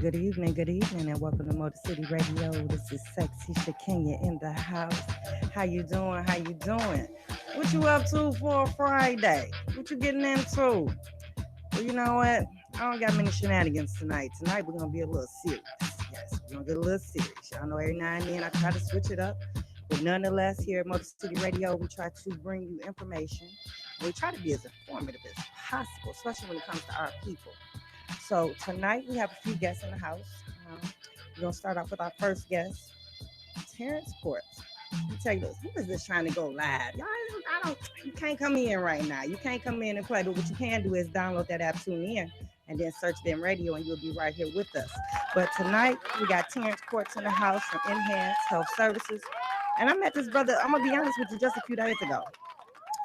good evening, and welcome to Motor City Radio. This is Sexy Shakenya in the house. How you doing? How you doing? What you up to for a Friday? What you getting into? Well, you know what? I don't got many shenanigans tonight. Tonight we're gonna be a little serious. Yes, we're gonna get a little serious. Y'all know every now and then I try to switch it up, but nonetheless, here at Motor City Radio, we try to bring you information. We try to be as informative as possible, especially when it comes to our people. So tonight we have a few guests in the house. We're gonna start off with our first guest, Terence Courts. Let me tell you this: who is this trying to go live? Y'all, I don't. You can't come in right now. You can't come in and play. But what you can do is download that app, tune in, and then search them radio, and you'll be right here with us. But tonight we got Terence Courts in the house from Enhanced Health Services, and I met this brother. I'm gonna be honest with you, just a few days ago.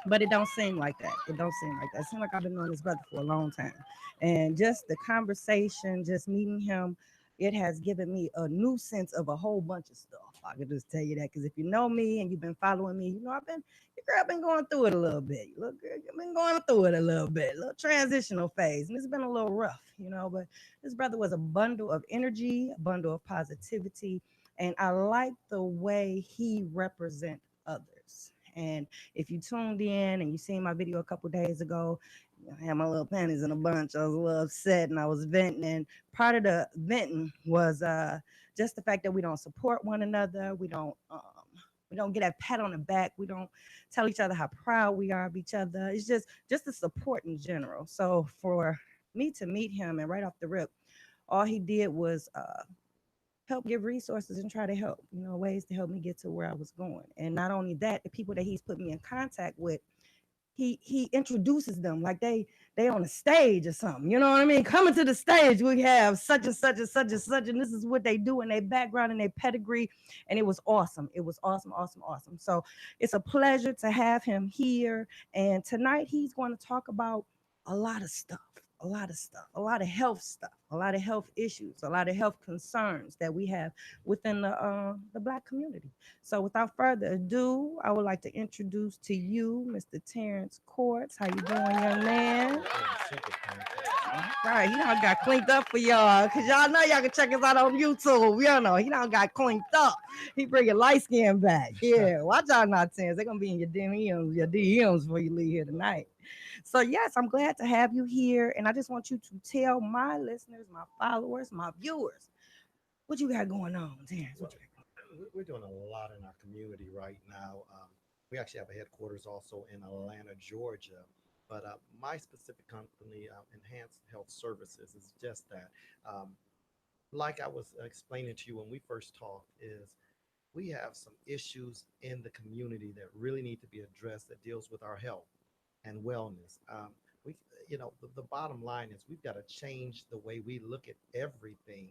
But it don't seem like that. It don't seem like that. It seems like I've been knowing this brother for a long time. And just the conversation, just meeting him, it has given me a new sense of a whole bunch of stuff. I can just tell you that. Because if you know me and you've been following me, you know your girl been going through it a little bit. Your little girl, you've been going through it a little bit, a little transitional phase. And it's been a little rough, but this brother was a bundle of energy, a bundle of positivity. And I like the way he represents others. And if you tuned in and you seen my video a couple days ago, I had my little panties in a bunch. I was a little upset and I was venting. And part of the venting was just the fact that we don't support one another. We don't get a pat on the back. We don't tell each other how proud we are of each other. It's just the support in general. So for me to meet him and right off the rip, all he did was help give resources and try to help, ways to help me get to where I was going. And not only that, the people that he's put me in contact with, he introduces them like they on a stage or something. You know what I mean? Coming to the stage, we have such and such and such and such, and this is what they do in their background and their pedigree. And it was awesome. It was awesome, awesome, awesome. So it's a pleasure to have him here. And tonight he's going to talk about a lot of stuff, a lot of stuff, a lot of health stuff, a lot of health issues, a lot of health concerns that we have within the Black community. So without further ado, I would like to introduce to you Mr. Terrence Courts. How you doing, young man? All right, he done got cleaned up for y'all, because y'all know y'all can check us out on YouTube. You know, he done got cleaned up. He bringing light skin back. Yeah, watch out now, Terrence. They're going to be in your DMs before you leave here tonight. So, yes, I'm glad to have you here. And I just want you to tell my listeners, my followers, my viewers, what you got going on, Terrence. What you got We're doing a lot in our community right now. We actually have a headquarters also in Atlanta, Georgia. But my specific company, Enhanced Health Services, is just that. Um, like I was explaining to you when we first talked, is we have some issues in the community that really need to be addressed that deals with our health and wellness. We, the bottom line is we've got to change the way we look at everything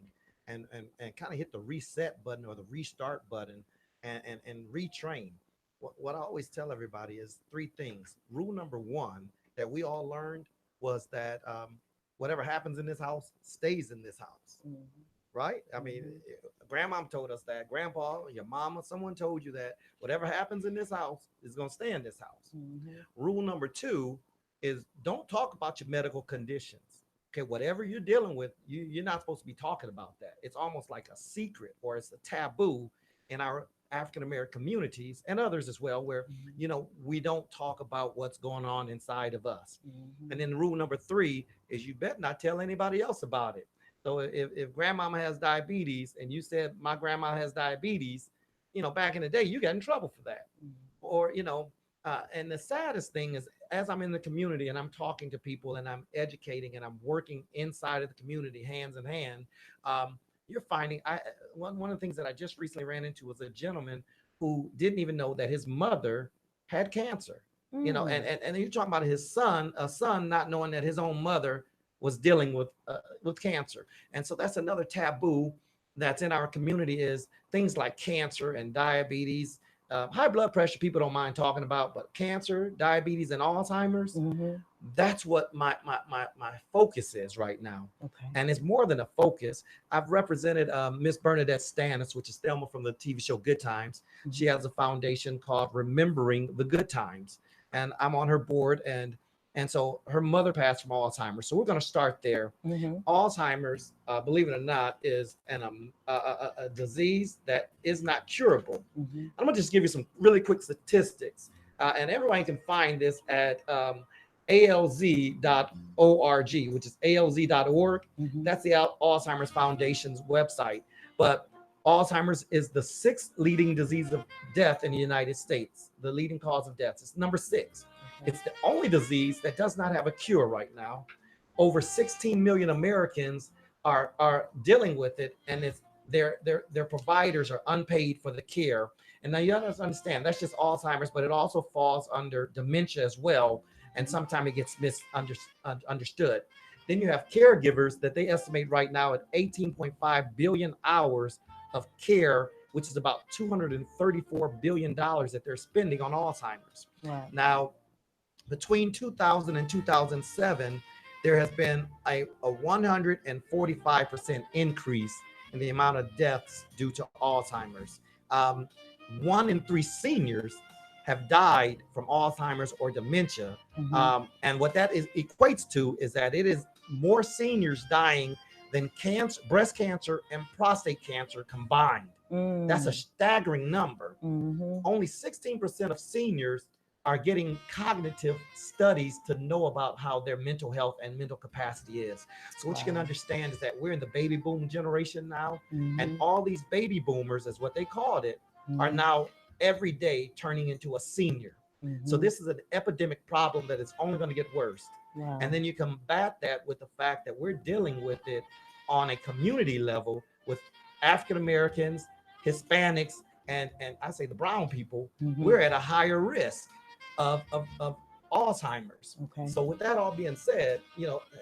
and kind of hit the reset button or the restart button and retrain. What I always tell everybody is three things. Rule number one that we all learned was that whatever happens in this house stays in this house, Mhm, right? I mean, mhm, grandma told us that, grandpa, your mama, someone told you that whatever happens in this house is going to stay in this house. mhm, Rule number two is don't talk about your medical conditions. Okay, whatever you're dealing with, you're not supposed to be talking about that. It's almost like a secret or it's a taboo in our African American communities and others as well, where mhm, we don't talk about what's going on inside of us. mhm, And then rule number three is you better not tell anybody else about it. So if grandmama has diabetes and you said my grandma has diabetes, back in the day, you got in trouble for that. mhm, Or, and the saddest thing is as I'm in the community and I'm talking to people and I'm educating and I'm working inside of the community, hands in hand, um, you're finding one of the things that I just recently ran into was a gentleman who didn't even know that his mother had cancer. mm, And you're talking about his son, a son not knowing that his own mother was dealing with cancer. And so that's another taboo that's in our community is things like cancer and diabetes. High blood pressure, people don't mind talking about, but cancer, diabetes, and Alzheimer's, mhm. that's what my focus is right now. Okay. And it's more than a focus. I've represented Miss Bernadette Stannis, which is Thelma from the TV show Good Times. She Mhm, has a foundation called Remembering the Good Times, and I'm on her board. And And so her mother passed from Alzheimer's. So we're going to start there. Mm-hmm. Alzheimer's, believe it or not, is a disease that is not curable. Mm-hmm. I'm going to just give you some really quick statistics. And everybody can find this at alz.org, which is alz.org. Mm-hmm. That's the Alzheimer's Foundation's website. But Alzheimer's is the sixth leading disease of death in the United States, the leading cause of death. It's number six. Okay. It's the only disease that does not have a cure right now. Over 16 million Americans are dealing with it, and it's their providers are unpaid for the care. And now you have to understand that's just Alzheimer's, but it also falls under dementia as well, and sometimes it gets misunderstood. Then you have caregivers that they estimate right now at 18.5 billion hours of care, which is about $234 billion that they're spending on Alzheimer's. Right. Now, between 2000 and 2007, there has been a 145% increase in the amount of deaths due to Alzheimer's. 1 in 3 seniors have died from Alzheimer's or dementia. Mm-hmm. And what that equates to is that it is more seniors dying than cancer, breast cancer, and prostate cancer combined. That's a staggering number. Mm-hmm. Only 16% of seniors are getting cognitive studies to know about how their mental health and mental capacity is. So what you can Wow. understand is that we're in the baby boom generation now, Mm-hmm. and all these baby boomers, is what they called it, are Mm-hmm. now every day turning into a senior. So Mm-hmm. this is an epidemic problem that is only going to get worse. Wow. And then you combat that with the fact that we're dealing with it on a community level with African Americans, Hispanics, and I say the brown people. Mm-hmm. We're at a higher risk of Alzheimer's. Okay. So with that all being said,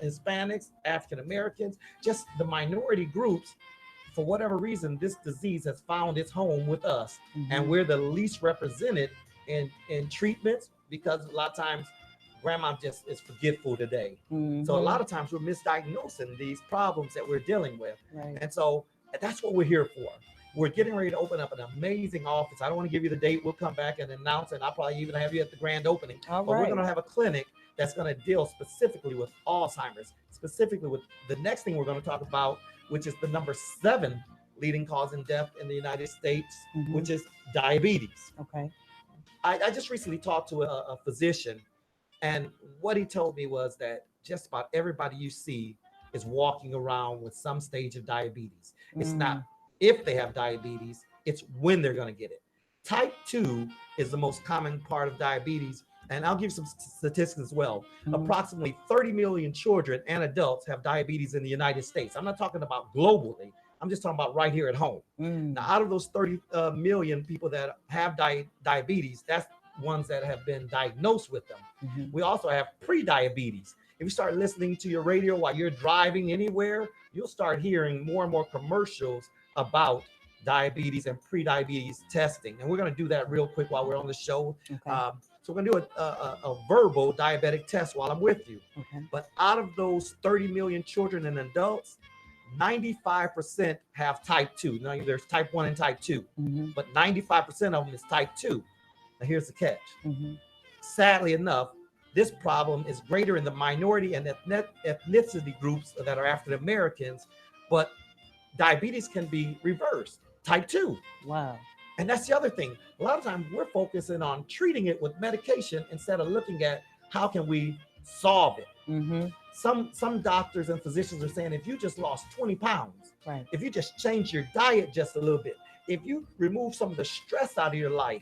Hispanics, African Americans, just the minority groups, for whatever reason, this disease has found its home with us, Mm-hmm. and we're the least represented in treatments because a lot of times grandma just is forgetful today. Mm-hmm. So a lot of times we're misdiagnosing these problems that we're dealing with. Right. And so that's what we're here for. We're getting ready to open up an amazing office. I don't want to give you the date. We'll come back and announce it. I'll probably even have you at the grand opening. All But we're right. going to have a clinic that's going to deal specifically with Alzheimer's, specifically with the next thing we're going to talk about, which is the number 7 leading cause in death in the United States, Mhm. which is diabetes. Okay. I just recently talked to a physician, and what he told me was that just about everybody you see is walking around with some stage of diabetes. It's not if they have diabetes, it's when they're going to get it. Type 2 is the most common part of diabetes. And I'll give you some statistics as well. Mhm. Approximately 30 million children and adults have diabetes in the United States. I'm not talking about globally. I'm just talking about right here at home. Now, out of those 30 million people that have diabetes, that's ones that have been diagnosed with them. Mhm. We also have pre-diabetes. If you start listening to your radio while you're driving anywhere, you'll start hearing more and more commercials about diabetes and pre-diabetes testing. And we're going to do that real quick while we're on the show. Okay. So we're going to do a verbal diabetic test while I'm with you. Okay. But out of those 30 million children and adults, 95% have type 2. Now, there's type 1 and type 2, Mhm. but 95% of them is type 2. Now, here's the catch. Mhm. Sadly enough, this problem is greater in the minority and ethnicity groups that are African Americans, but diabetes can be reversed, type 2. Wow. And that's the other thing. A lot of times we're focusing on treating it with medication instead of looking at how can we solve it. Mhm. Some doctors and physicians are saying if you just lost 20 pounds, Right. if you just change your diet just a little bit, if you remove some of the stress out of your life,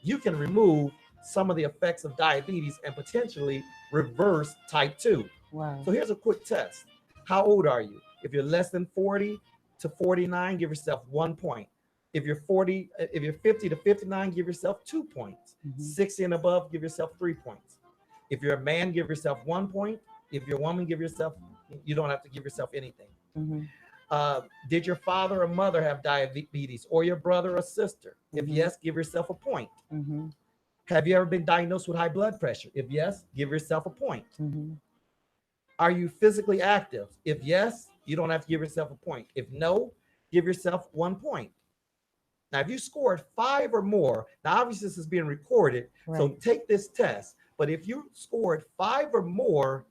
you can remove some of the effects of diabetes and potentially reverse type 2. Wow. So here's a quick test. How old are you? If you're less than 40 to 49, give yourself 1 point. If you're 50 to 59, give yourself 2 points. Mhm. 60 and above, give yourself 3 points. If you're a man, give yourself 1 point. If you're a woman, you don't have to give yourself anything. Mhm. Did your father or mother have diabetes, or your brother or sister? If Mhm. yes, give yourself a point. Mhm. Have you ever been diagnosed with high blood pressure? If yes, give yourself a point. Mhm. Are you physically active? If yes, you don't have to give yourself a point. If no, give yourself 1 point. Now, if you scored 5 or more, now obviously this is being recorded, so Right. take this test. But if you scored 5 or more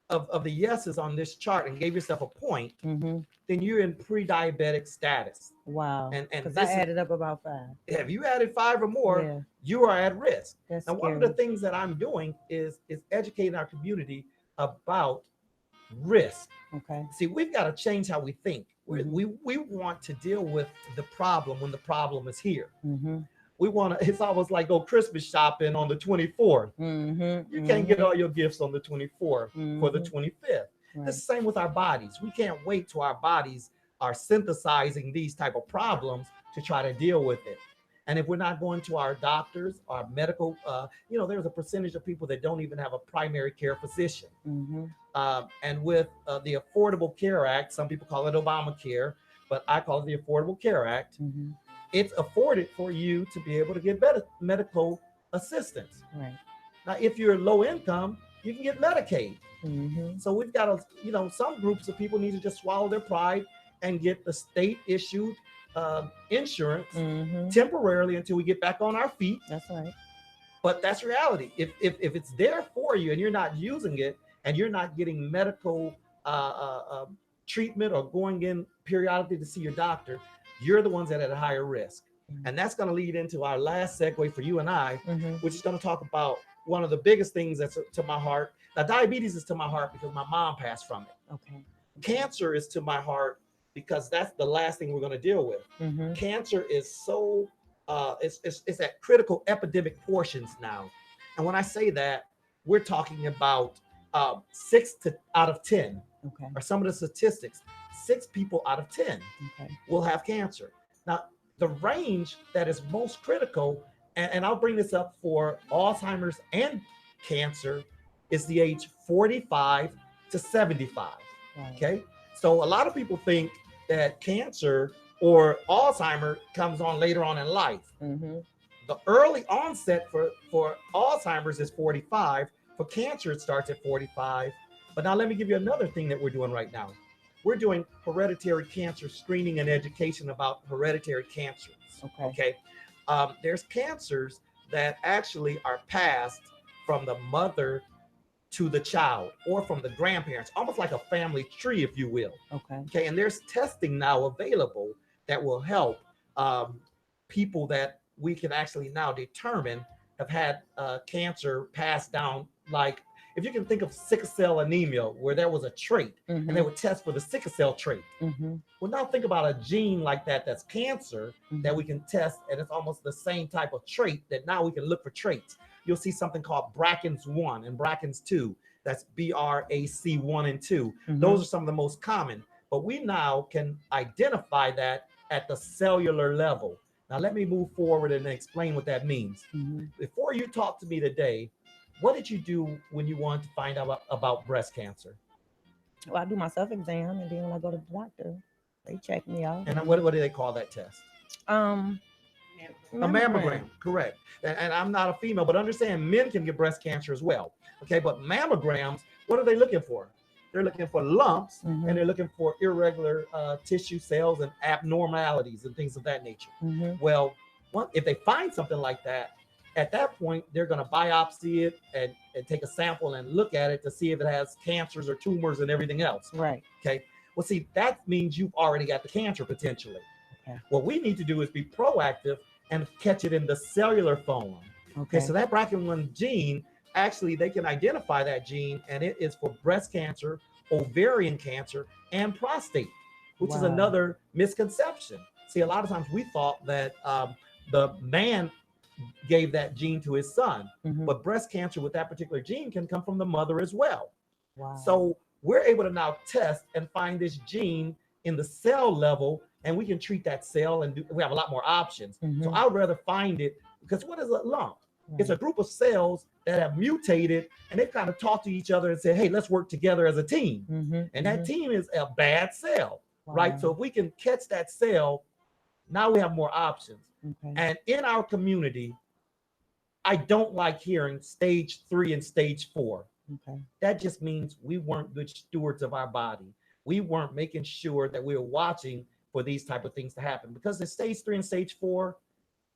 of the yeses on this chart and gave yourself a point, then you're in pre-diabetic status. Wow. And Because I this is, added up about 5. if you added 5 or more, Yeah. you are at risk. That's Now, one of scary. the things that I'm doing is educating our community about risk. Okay. See, we've got to change how we think. We want to deal with the problem when the problem is here. We want to, it's almost like go Christmas shopping on the 24th. You can't get all your gifts on the 24th for the 25th. Right. It's the same with our bodies. We can't wait till our bodies are synthesizing these type of problems to try to deal with it. And if we're not going to our doctors, our medical, there's a percentage of people that don't even have a primary care physician. And with the Affordable Care Act, some people call it Obamacare, but I call it the Affordable Care Act. It's afforded for you to be able to get better medical assistance. Right. Now, if you're low income, you can get Medicaid. So we've got some groups of people need to just swallow their pride and get the state issued insurance temporarily until we get back on our feet. That's right. But that's reality. If it's there for you and you're not using it and you're not getting medical treatment or going in periodically to see your doctor, you're the ones that are at a higher risk. And that's going to lead into our last segue for you and I, which is going to talk about one of the biggest things that's to my heart. Now, diabetes is to my heart because my mom passed from it. Okay. Cancer is to my heart because that's the last thing we're going to deal with. Cancer is so, it's at critical epidemic portions now. And when I say that, we're talking about 6 out of 10 are some of the statistics. 6 people out of 10 will have cancer. Now, the range that is most critical, and I'll bring this up for Alzheimer's and cancer, is the age 45 to 75. Okay. So a lot of people think that cancer or Alzheimer comes on later on in life. The early onset for Alzheimer's is 45. For cancer, it starts at 45. But now let me give you another thing that we're doing right now. We're doing hereditary cancer screening and education about hereditary cancers. Okay. There's cancers that actually are passed from the mother to the child or from the grandparents, almost like a family tree, if you will. Okay. And there's testing now available that will help people that we can actually now determine have had cancer passed down. Like if you can think of sickle cell anemia, where there was a trait and they would test for the sickle cell trait. Well, now think about a gene like that that's cancer that we can test, and it's almost the same type of trait that now we can look for traits. You'll see something called BRCA1 and BRCA2. That's BRAC1 and 2. Those are some of the most common, but we now can identify that at the cellular level. Now, let me move forward and explain what that means. Before you talk to me today, what did you do when you wanted to find out about breast cancer? Well, I do my self-exam, and then when I go to the doctor, they check me out. And what do they call that test? A mammogram, correct. And I'm not a female, but understand men can get breast cancer as well. Okay, but mammograms, what are they looking for? They're looking for lumps, and they're looking for irregular tissue cells and abnormalities and things of that nature. Well, if they find something like that, at that point, they're going to biopsy it and take a sample and look at it to see if it has cancers or tumors and everything else. Right. Okay. Well, see, that means you've already got the cancer potentially. Okay. What we need to do is be proactive and catch it in the cellular form. Okay. So that BRCA1 gene, actually, they can identify that gene, and it is for breast cancer, ovarian cancer, and prostate, which is another misconception. See, a lot of times we thought that the man gave that gene to his son, but breast cancer with that particular gene can come from the mother as well. So we're able to now test and find this gene in the cell level, and we can treat that cell, and we have a lot more options. So I would rather find it, because what is a lump? It's a group of cells that have mutated, and they've kind of talked to each other and said, hey, let's work together as a team. And that team is a bad cell, right? So if we can catch that cell, now we have more options. And in our community, I don't like hearing stage 3 and stage 4. That just means we weren't good stewards of our body. We weren't making sure that we were watching for these type of things to happen. Because in stage 3 and stage 4,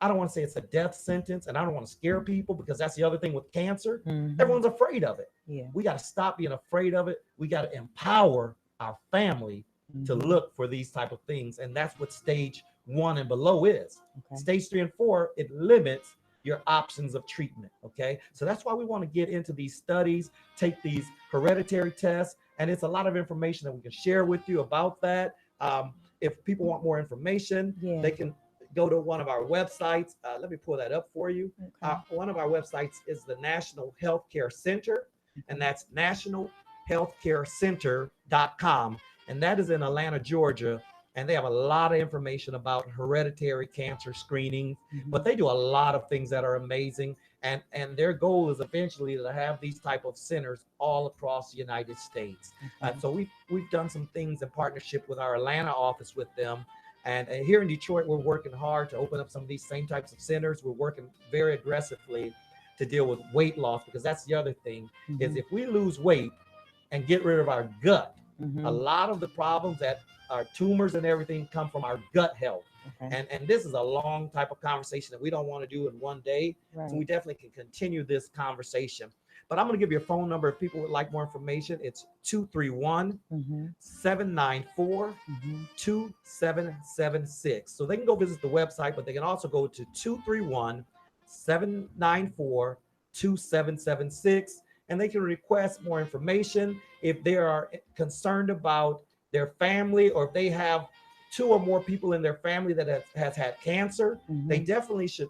I don't want to say it's a death sentence, and I don't want to scare people, because that's the other thing with cancer. Mhm. Everyone's afraid of it. Yeah. We got to stop being afraid of it. We got to empower our family to Mhm. look for these type of things, and that's what stage 1 and below is. Okay. Stage 3 and 4, it limits your options of treatment. Okay, so that's why we want to get into these studies, take these hereditary tests, and it's a lot of information that we can share with you about that. If people want more information, Yeah. they can go to one of our websites. Let me pull that up for you. Okay. One of our websites is the National Healthcare Center, and that's nationalhealthcarecenter.com, and that is in Atlanta, Georgia. And they have a lot of information about hereditary cancer screening, but they do a lot of things that are amazing. And their goal is eventually to have these type of centers all across the United States. Okay. So we've done some things in partnership with our Atlanta office with them. And here in Detroit, we're working hard to open up some of these same types of centers. We're working very aggressively to deal with weight loss, because that's the other thing, is if we lose weight and get rid of our gut, a lot of the problems that our tumors and everything come from our gut health. Okay. And this is a long type of conversation that we don't want to do in one day. Right. So we definitely can continue this conversation. But I'm going to give you a phone number if people would like more information. It's 231-794-2776. So they can go visit the website, but they can also go to 231-794-2776, and they can request more information if they are concerned about their family, or if they have 2 or more people in their family that has had cancer. They definitely should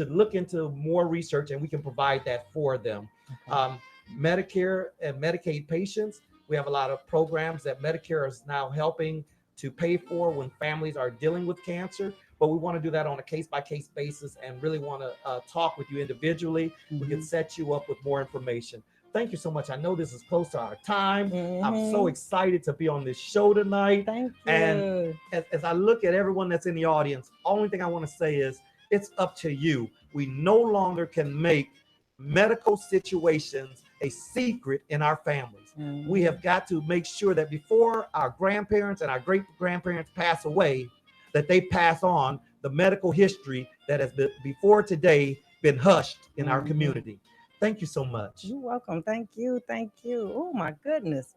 look into more research, and we can provide that for them. Okay. Medicare and Medicaid patients, we have a lot of programs that Medicare is now helping to pay for when families are dealing with cancer, but we want to do that on a case-by-case basis and really want to talk with you individually. We can set you up with more information. Thank you so much. I know this is close to our time. I'm so excited to be on this show tonight. Thank you. And as I look at everyone that's in the audience, only thing I want to say is it's up to you. We no longer can make medical situations a secret in our families. We have got to make sure that before our grandparents and our great-grandparents pass away, that they pass on the medical history that has been, before today, been hushed in our community. Thank you so much. You're welcome. Thank you. Thank you. Oh my goodness.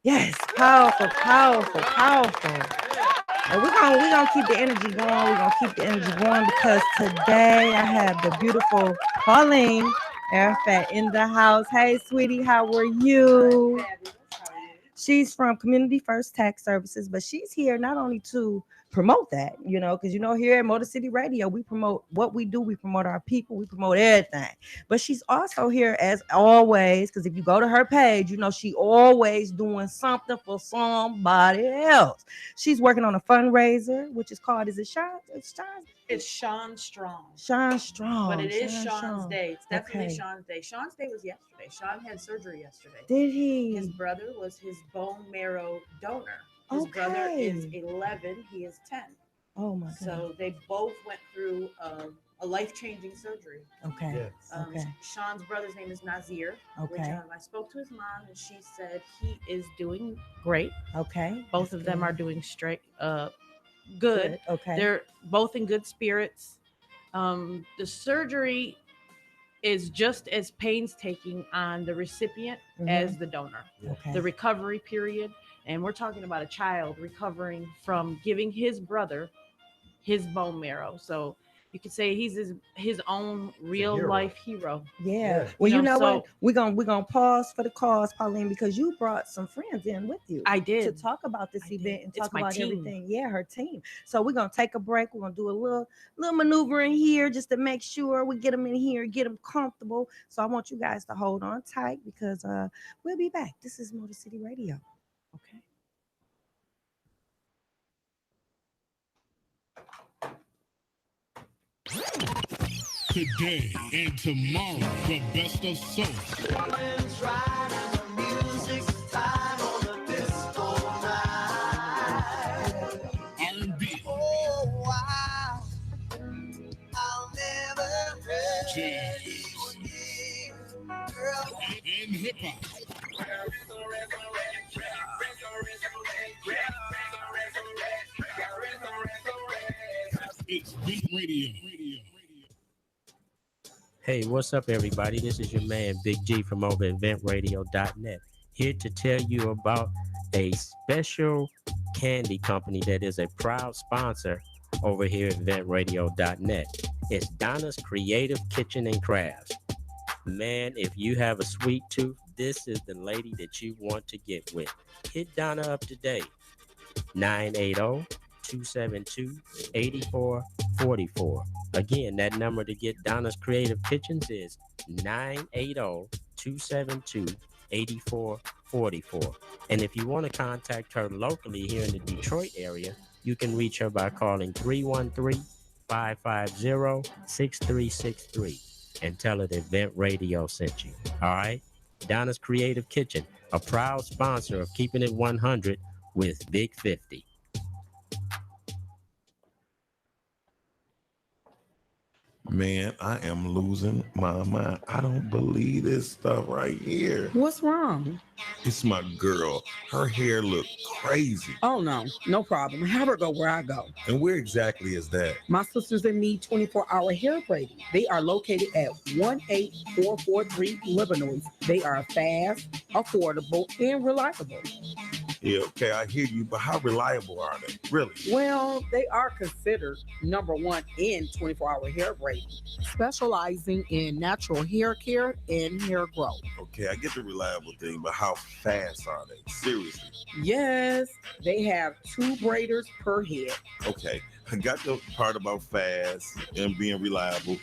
Yes, powerful, powerful, powerful. And we're gonna keep the energy going. We're gonna keep the energy going, because today I have the beautiful Polleen Arafat in the house. Hey, sweetie, how are you? She's from Community First Tax Services, but she's here not only to promote that, because here at Motor City Radio, we promote what we do. We promote our people. We promote everything. But she's also here as always, because if you go to her page, she always doing something for somebody else. She's working on a fundraiser, which is called, is it Sean? It's Sean Strong. Sean Strong. But it is Sean Sean's Strong. day. It's definitely Okay. Sean's day. Sean's day was yesterday. Sean had surgery yesterday. Did he? His brother was his bone marrow donor. His brother is 11. He is 10. Oh my God. So they both went through a life-changing surgery. Okay. Yes. Okay. Sean's brother's name is Nazir. Which, Okay. I spoke to his mom, and she said he is doing great. Okay. Both of them are doing good. Okay. They're both in good spirits. The surgery is just as painstaking on the recipient as the donor. Okay. The recovery period, and we're talking about a child recovering from giving his brother his bone marrow. So you could say he's his own real life hero. Yeah. Well, You know, what? so- We're gonna pause for the cause, Polleen, because you brought some friends in with you. I did. To talk about this I did. event and It's talk my about team. everything. Yeah, her team. So we're gonna take a break. We're gonna do a little maneuvering here just to make sure we get them in here, get them comfortable. So I want you guys to hold on tight, because we'll be back. This is Motor City Radio. Okay. Today and tomorrow, the best of soul. R&B. Jazz. And hip hop. It's Beat Radio. Hey, what's up, everybody? This is your man, Big G from over at eventradio.net, here to tell you about a special candy company that is a proud sponsor over here at eventradio.net. It's Donna's Creative Kitchen and Crafts. Man, if you have a sweet tooth, this is the lady that you want to get with. Hit Donna up today, 980-272-8444. Again, that number to get Donna's Creative Kitchens is 980-272-8444. And if you want to contact her locally here in the Detroit area, you can reach her by calling 313-550-6363 and tell her that Vent Radio sent you. All right? Donna's Creative Kitchen, a proud sponsor of Keeping It 100 with Big 50. Man, I am losing my mind. I don't believe this stuff right here. What's wrong? It's my girl. Her hair look crazy. Oh, no problem. Have her go where I go. And where exactly is that? My sisters and me 24-hour hair braiding. They are located at 18443 Illinois. They are fast, affordable, and reliable. Yeah, okay, I hear you, but how reliable are they? Really? Well, they are considered #1 in 24-hour hair braiding, specializing in natural hair care and hair growth. Okay, I get the reliable thing, but how fast are they? Seriously? Yes, they have 2 braiders per head. Okay, I got the part about fast and being reliable,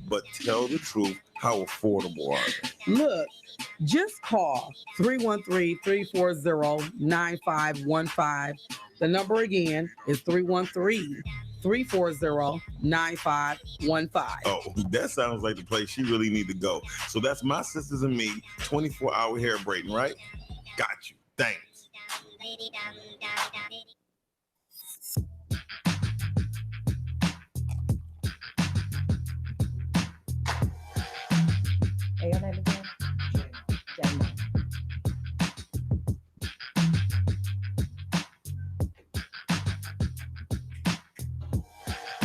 but tell the truth, how affordable are they? Look, just call 313-340-9515. The number again is 313-340-9515. Oh, that sounds like the place she really need to go. So that's my sisters and me, 24-hour hair braiding, right? Got you. Thanks. Hey, your name again? Jamie.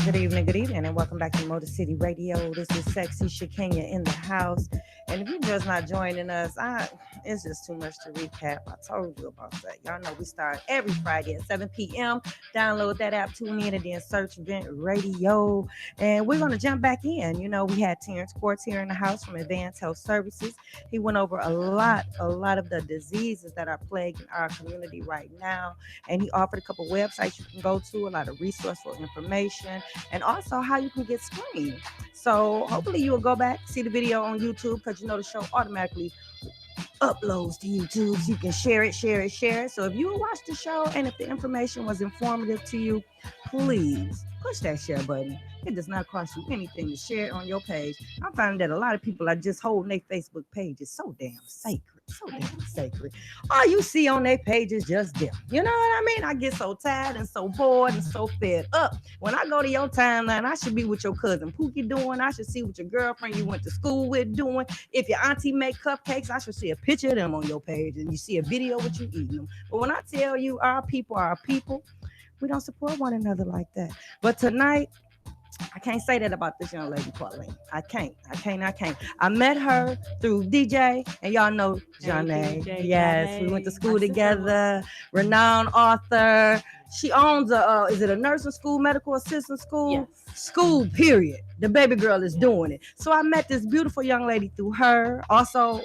Good evening, and welcome back to Motor City Radio. This is Sexy Shakenya in the house. And if you're just not joining us, it's just too much to recap. I told you about that. Y'all know we start every Friday at 7 p.m. Download that app, tune in, and then search Vent Radio. And we're going to jump back in. You know, we had Terence here in the house from Advanced Health Services. He went over a lot of the diseases that are plaguing our community right now. And he offered a couple websites you can go to, a lot of resourceful information, and also how you can get screened. So hopefully you will go back, see the video on YouTube, because you know the show automatically uploads to YouTube, so you can share it. So if you watch the show and if the information was informative to you, please push that share button. It does not cost you anything to share it on your page. I'm finding that a lot of people are just holding their Facebook pages so damn sacred. All you see on their page is just them. You know what I mean? I get so tired and so bored and so fed up. When I go to your timeline, I should be with your cousin Pookie doing. I should see what your girlfriend you went to school with doing. If your auntie make cupcakes, I should see a picture of them on your page and you see a video of you eating them. But when I tell you our people are people, we don't support one another like that. But tonight, I can't say that about this young lady, Polleen. I can't. I met her through DJ, and y'all know Janae. DJ, yes, Janae. we went to school My sister together. Renowned author. She owns is it a nursing school, medical assistant school? Yes. School, period. The baby girl is doing it. So I met this beautiful young lady through her. Also,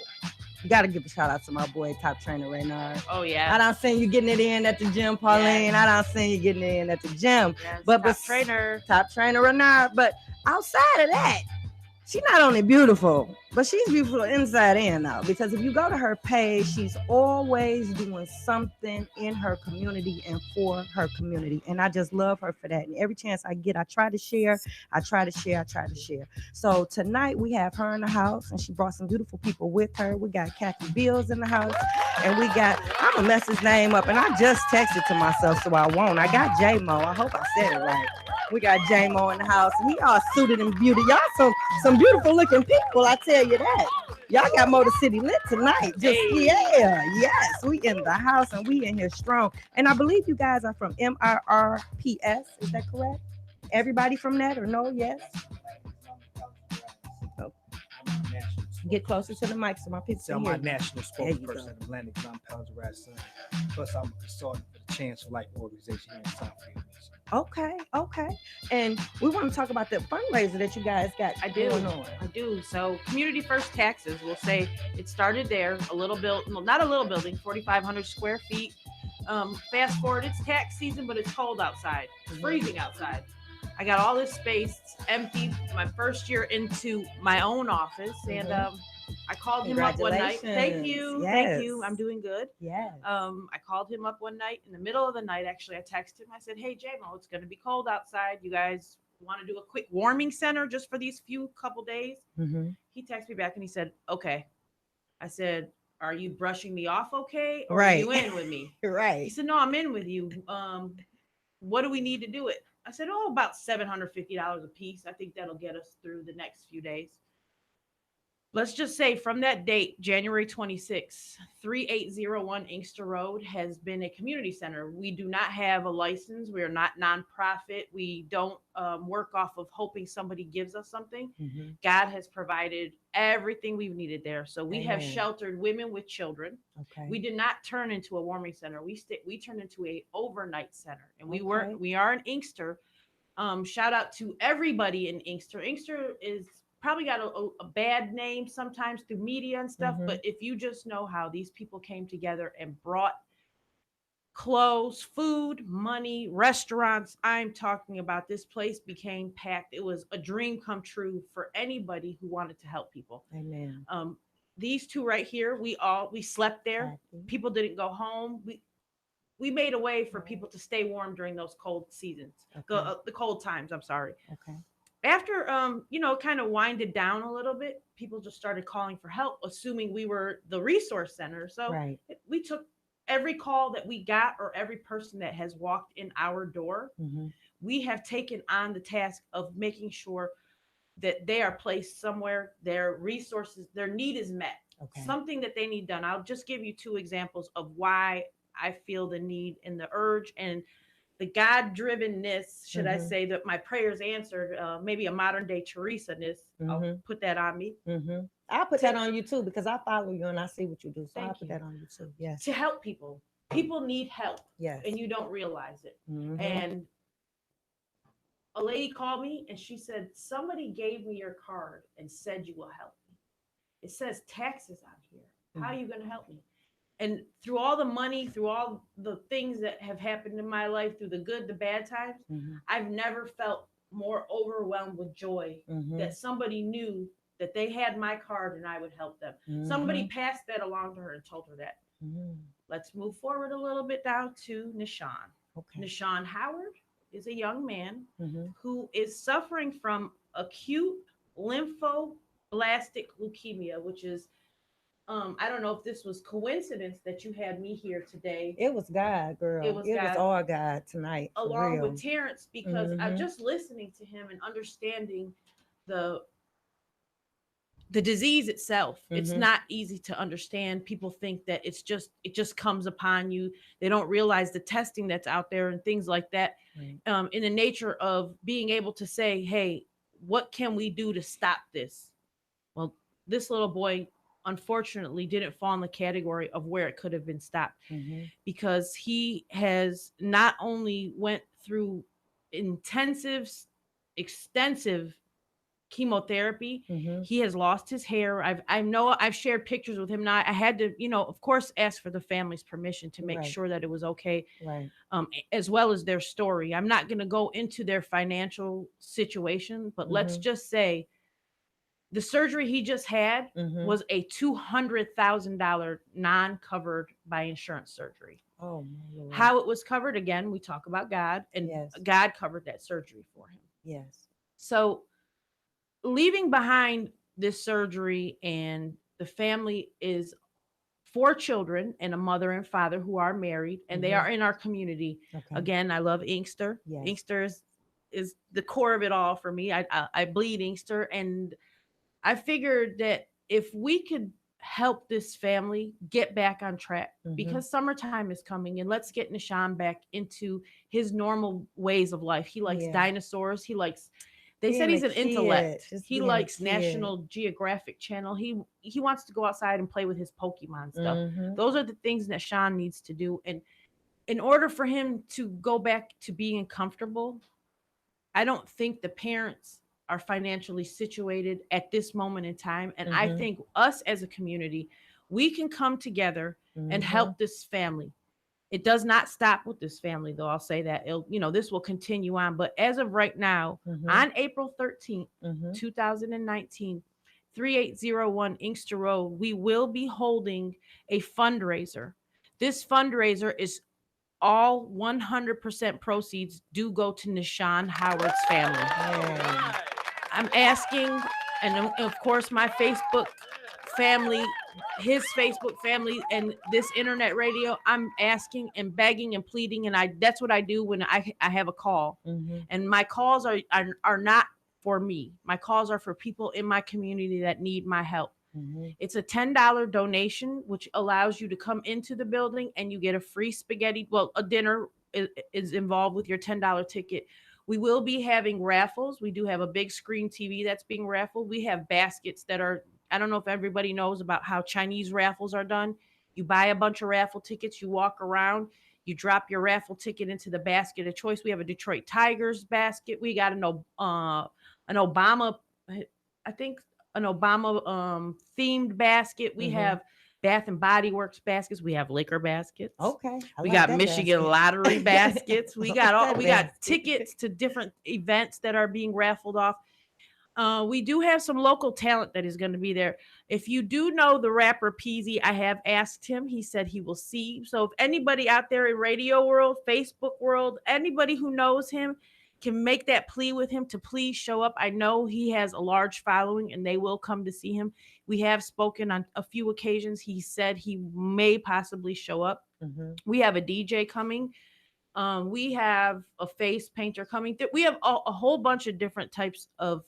got to give a shout out to my boy, Top Trainer Reynard. Oh, yeah. I done seen you getting it in at the gym, Polleen. Yes. I done seen you getting it in at the gym. Yes, But top trainer. Top Trainer Renard. But outside of that, she's not only beautiful, but she's beautiful inside and out. Because if you go to her page, she's always doing something in her community and for her community. And I just love her for that. And every chance I get, I try to share. So tonight we have her in the house, and she brought some beautiful people with her. We got Kathy Bills in the house, and we got, I'm going to mess his name up, and I just texted to myself, so I won't. I got J-Mo. I hope I said it right. We got J-Mo in the house, and he all suited in beauty. Y'all some beautiful looking people, I tell you that. Y'all got Motor City lit tonight. Just yes, we in the house and we in here strong. And I believe you guys are from MRRPS, is that correct? Everybody from that or no? Yes? Oh, Get closer to the mic so my people So can I'm hear my you. national There you spokesperson go. of Atlantic John Pals Son. Plus, I'm a consultant for the Chance for Life organization here in Southfield, Michigan. Okay. And we want to talk about the fundraiser that you guys got I do. going on. I do. So Community First Taxes, we'll say it started there, a little build, no, not a little building, 4,500 square feet. Fast forward, it's tax season, but it's cold outside. It's freezing outside. I got all this space empty. My first year into my own office, and I called him up one night. Thank you. I'm doing good. Yes. I called him up one night in the middle of the night. Actually, I texted him. I said, "Hey, JMO, it's going to be cold outside. You guys want to do a quick warming center just for these couple days?" He texted me back and he said, "Okay." I said, "Are you brushing me off okay? Or are you in with me?" Right. He said, "No, I'm in with you. What do we need to do it?" I said, "Oh, about $750 a piece. I think that'll get us through the next few days." Let's just say from that date, January 26th, 3801 Inkster Road has been a community center. We do not have a license. We are not nonprofit. We don't work off of hoping somebody gives us something. God has provided everything we've needed there. So we have sheltered women with children. Okay. We did not turn into a warming center. We turned into a overnight center, and we are in Inkster. Shout out to everybody in Inkster. Inkster is probably got a bad name sometimes through media and stuff, but if you just know how these people came together and brought clothes, food, money, restaurants, I'm talking about, this place became packed. It was a dream come true for anybody who wanted to help people. Amen. These two right here, we slept there. People didn't go home. We made a way for people to stay warm during those cold seasons, the cold times. I'm sorry. Okay. After kind of winded down a little bit, people just started calling for help, assuming we were the resource center. So we took every call that we got, or every person that has walked in our door. We have taken on the task of making sure that they are placed somewhere, their resources, their need is met. Something that they need done. I'll just give you two examples of why I feel the need and the urge and the God-drivenness, should I say, that my prayers answered, maybe a modern day Teresa-ness. I'll put that on me. I'll put that on you too, because I follow you and I see what you do. So I'll put that on you too. Yes. To help people. People need help. Yes. And you don't realize it. And a lady called me and she said, "Somebody gave me your card and said you will help me. It says taxes on here. How are you going to help me?" And through all the money, through all the things that have happened in my life, through the good, the bad times, I've never felt more overwhelmed with joy that somebody knew that they had my card and I would help them. Somebody passed that along to her and told her that. Let's move forward a little bit now to Nishan. Nishan Howard is a young man who is suffering from acute lymphoblastic leukemia, which is I don't know if this was coincidence that you had me here today. It was God, girl. It was all God tonight. Along with Terence, because I'm just listening to him and understanding the disease itself. It's not easy to understand. People think that it just comes upon you. They don't realize the testing that's out there and things like that. In the nature of being able to say, "Hey, what can we do to stop this?" Well, this little boy unfortunately didn't fall in the category of where it could have been stopped, because he has not only went through intensive, extensive chemotherapy, he has lost his hair. I've shared pictures with him now. I had to, of course, ask for the family's permission to make sure that it was okay, as well as their story. I'm not going to go into their financial situation, but let's just say the surgery he just had was a $200,000 non-covered by insurance surgery. Oh, my Lord. How it was covered, again, we talk about God, and God covered that surgery for him. Yes. So leaving behind this surgery, and the family is 4 children and a mother and father who are married, and they are in our community. Again, I love Inkster. Inkster is the core of it all for me. I bleed Inkster, and I figured that if we could help this family get back on track, because summertime is coming, and let's get Nishan back into his normal ways of life. He likes dinosaurs. He likes They said he's Being an a kid, intellect. just He being a likes kid. National Geographic Channel. He wants to go outside and play with his Pokemon stuff. Mhm. Those are the things that Sean needs to do. And in order for him to go back to being comfortable, I don't think the parents are financially situated at this moment in time. And I Mhm. think us as a community, we can come together and Mhm. help this family. It does not stop with this family, though. I'll say that this will continue on. But as of right now, Mhm. on April 13th, Mhm. 2019, 3801 Inkster Road, we will be holding a fundraiser. This fundraiser is all 100% proceeds do go to Nishan Howard's family. Yeah. I'm asking, and of course, my Facebook family, his Facebook family, and this internet radio, I'm asking and begging and pleading, and that's what I do when I have a call. Mhm. And my calls are not for me. My calls are for people in my community that need my help. Mhm. It's a $10 donation, which allows you to come into the building and you get a free spaghetti. Well, a dinner is involved with your $10 ticket. We will be having raffles. We do have a big screen TV that's being raffled. We have baskets that are, I don't know if everybody knows about how Chinese raffles are done. You buy a bunch of raffle tickets, you walk around, you drop your raffle ticket into the basket of choice. We have a Detroit Tigers basket. We got an Obama, I think an Obama themed basket. We Mhm. have Bath and Body Works baskets. We have liquor baskets. Okay. I We like got that Michigan basket. lottery baskets. We got all That we got basket. tickets to different events that are being raffled off. We do have some local talent that is going to be there. If you do know the rapper Peasy, I have asked him. He said he will see. So if anybody out there in radio world, Facebook world, anybody who knows him can make that plea with him to please show up. I know he has a large following and they will come to see him. We have spoken on a few occasions. He said he may possibly show up. Mhm. We have a DJ coming. We have a face painter coming. We have a whole bunch of different types of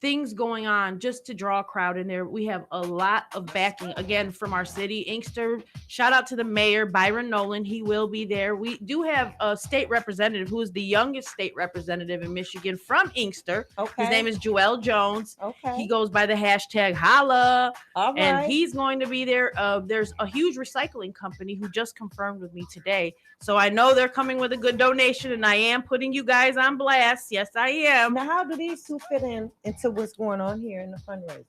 things going on just to draw a crowd in there. We have a lot of backing again from our city. Inkster, shout out to the mayor, Byron Nolan. He will be there. We do have a state representative who is the youngest state representative in Michigan from Inkster. Okay. His name is Joel Jones. Okay. He goes by the hashtag holla. All And right. he's going to be there. There's a huge recycling company who just confirmed with me today. So I know they're coming with a good donation, and I am putting you guys on blast. Yes, I am. Now, how do these two fit into what's going on here in the fundraiser?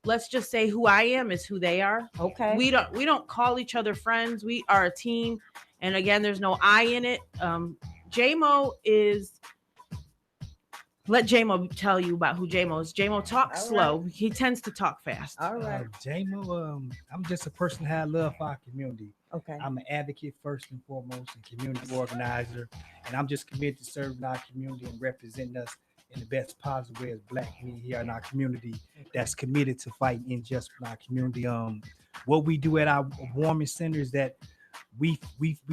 Let's just say who I am is who they are. Okay. We don't call each other friends. We are a team. And again, there's no I in it. JMO is, let JMO tell you about who JMO is. JMO talks All slow. right. He tends to talk fast. All right. JMO, I'm just a person who has love for our community. Okay. I'm an advocate first and foremost, and community organizer, and I'm just committed to serving our community and representing us in the best possible way as Black men here in our community that's committed to fighting injustice in our community. What we do at our warming center is that we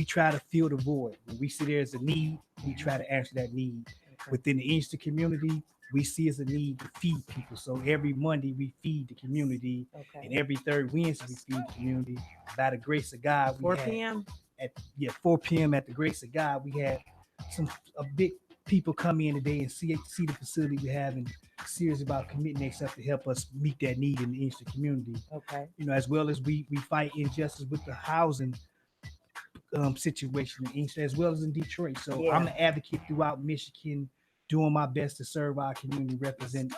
try to fill the void. When we see there's a need, we try to answer that need. Within the Inkster community, we see as a need to feed people. So every Monday we feed the community, and every third Wednesday we feed the community. By the grace of God, 4 p.m. at 4 p.m. at the grace of God, we had a big people come in today and see the facility we have and serious about committing themselves to help us meet that need in the Inkster community. Okay. As well as we fight injustice with the housing situation in Inkster as well as in Detroit. So I'm an advocate throughout Michigan, doing my best to serve our community, represent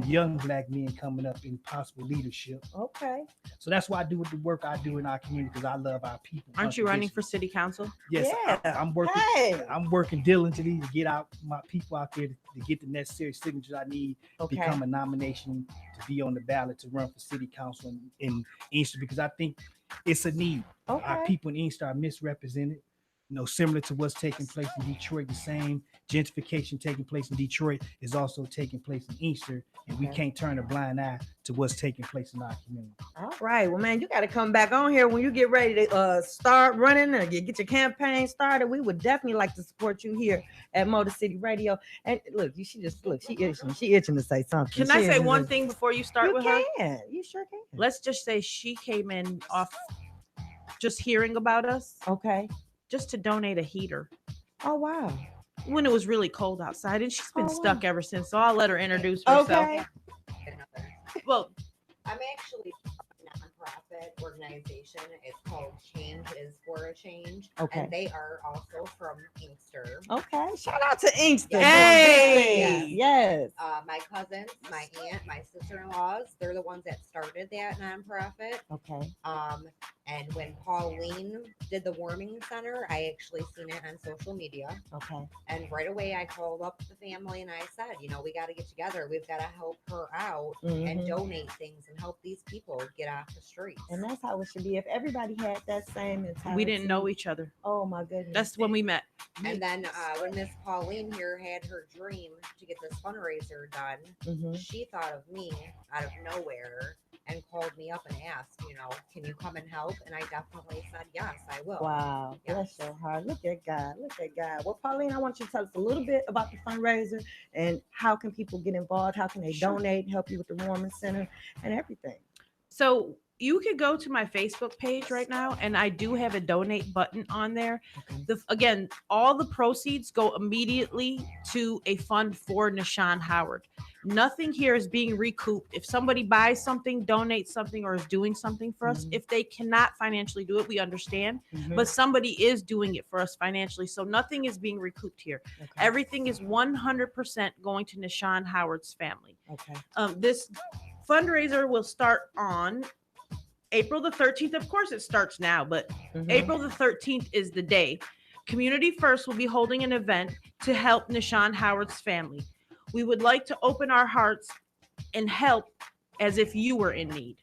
young Black men coming up in possible leadership. Okay. So that's why I do with the work I do in our community, because I love our people. Aren't you running for city council? Yes, Yeah. I'm working. Hey. I'm working diligently to get out my people out there to get the necessary signatures I need to become a nomination to be on the ballot to run for city council in Inkster, because I think it's a need. Our people in Inkster are misrepresented. Similar to what's taking place in Detroit, the same gentrification taking place in Detroit is also taking place in Inkster, and we can't turn a blind eye to what's taking place in our community. All right. Well, man, you got to come back on here when you get ready to start running and get your campaign started. We would definitely like to support you here at Motor City Radio. And look, she itching to say something. Can I say one thing before you start with her? You sure can. Let's just say she came in off just hearing about us. Okay. Just to donate a heater. Oh, wow. when it was really cold outside, and she's been Oh, stuck wow. ever since. So I'll let her introduce herself. Okay. Well, I'm actually a nonprofit organization. It's called Change is for a Change. Okay. And they are also from Inkster. Okay. Shout out to Inkster. Hey! Yes. My cousins, my aunt, my sister-in-laws, they're the ones that started that nonprofit. Okay. And when Polleen did the warming center, I actually seen it on social media. Okay. And right away I called up the family and I said, we got to get together. We've got to help her out and donate things and help these people get off the streets. And that's how it should be. If everybody had that same mentality. we didn't know each other. Oh my goodness. That's when we met. And then when Miss Polleen here had her dream to get this fundraiser done, she thought of me out of nowhere and called me up and asked, can you come and help? And I definitely said, yes, I will. Wow. Yes. Bless your heart. Look at God. Look at God. Well, Polleen, I want you to tell us a little bit about the fundraiser and how can people get involved? How can they donate and help you with the warming center and everything? So you could go to my Facebook page right now, and I do have a donate button on there. Again, all the proceeds go immediately to a fund for Nishan Howard. Nothing here is being recouped. If somebody buys something, donates something, or is doing something for us, if they cannot financially do it, we understand. But somebody is doing it for us financially. So nothing is being recouped here. Okay. Everything is 100% going to Nishan Howard's family. Okay. This fundraiser will start on April the 13th. Of course, it starts now, but April the 13th is the day. Community First will be holding an event to help Nishan Howard's family. We would like to open our hearts and help as if you were in need.